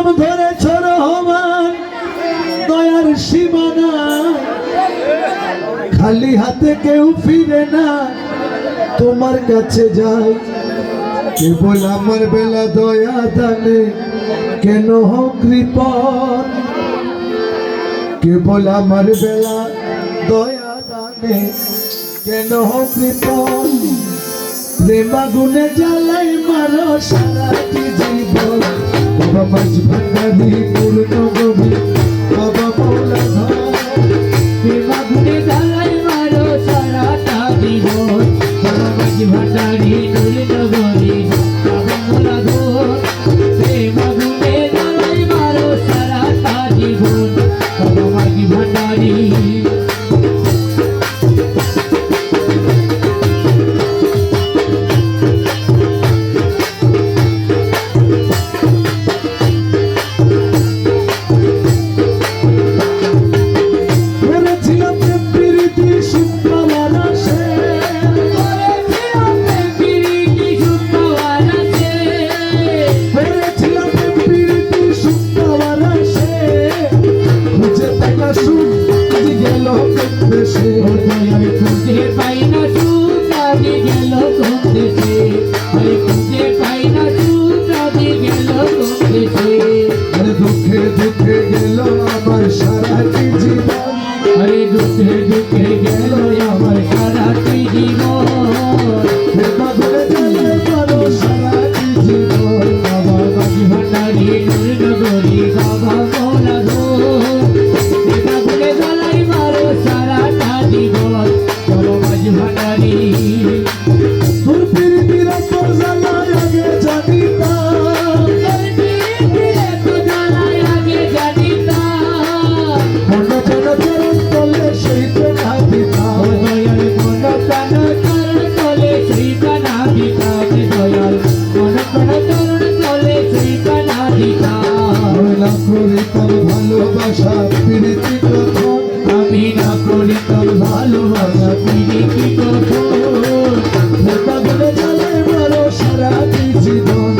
নাম ধরে ছড়ো হমান দয়ার সীমানা খালি হাতে কেউ ফিরে না তোমার কাছে যায় কেবল আমার বেলা দয়া দানে কেন কৃপণ কেবল আমার বেলা দয়া দানে কেন কৃপণ প্রেমা গুনে জ্বালাই মারো সারাটি জীবন বাবা মাঝ ভান্ডারি পূর্ণ গভীর বাবা মৌলা ধর প্রেমা গুনে জ্বালাই মারো সারাটা জীবন বাবা মাঝ ভান্ডারি পূর্ণ গভীর বাবা মৌলা ধর প্রেমা গুনে জ্বালাই মারো সারাটা জীবন বাবা মাঝ ভান্ডারি খুঁজে পাই না সুখ আগে গেল কোন দেশে খুঁজে পাই না সুখ আগে গেল কোন দেশে দুঃখে দুঃখে গেল আমার সারাটি জীবন আরে দুঃখে দুঃখে গেল আমার সারাটি জীবন সারাটি জীবন বাবা মাঝি ভান্ডারি নগরী বাবা মৌলা ভুলে গলাই মারো সারাটা জীবন বাবা মাঝি ভান্ডারি তোর পীড়িতির তোর জ্বালায় আগে জানিতাম মন প্রাণ চরণ তলে সেই প্রেমা দিতাম দয়াল মন প্রাণ চরণ তলে সেই প্রাণা দিতাম দয়াল মন প্রাণ চরণ তলে সেই প্রাণা দিতাম না করিতাম ভালোবাসা পীড়িতি কখন আমি না করিতাম ভালোবাসা প্রীতি কখন পাগলে জ্বালায় মারো সারাটি জীবন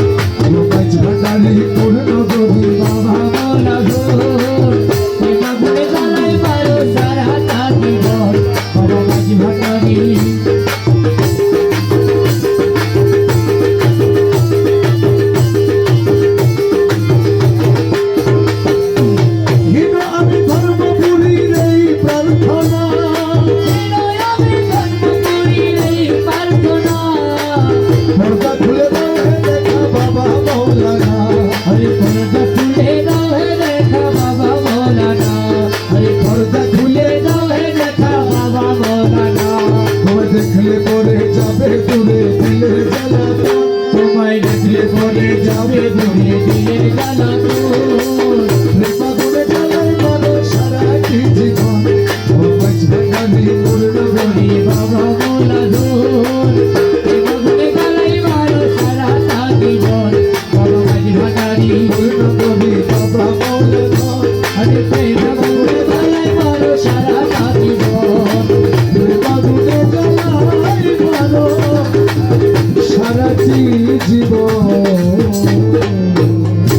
মাঝ ভান্ডারি পূর্ণ গভীর বাবা মৌলা ঘোর প্রেমা ঘুরে জ্বালাই মারো সারাটা জীবন বাবা মাঝি ভান্ডারি হীন আমি ধর্মপুরীর এই প্রার্থনা পর্দা খুলে দাও হে দেখা বাবা মৌলানা পর্দা খুলে দাও হে দেখা বাবা মৌলানা পর্দা খুলে দাও হে দেখা বাবা মৌলানা তোমায় দেখলে পরে যাবে দূরে দিলে জ্বালাতো তোমায় দেখলে পরে যাবে দূরে দিলে জ্বালাতো পাগলে জ্বালায় মারো সারাটি জীবন মাঝ ভান্ডারি পূর্ণ গরি বাবা মৌলা ধর প্রেমা ঘুরে জ্বালাই মারো সারাটা জীবন বাবা মাঝি ভান্ডারি পূর্ণ গভীর বাবা মৌলানা প্রেম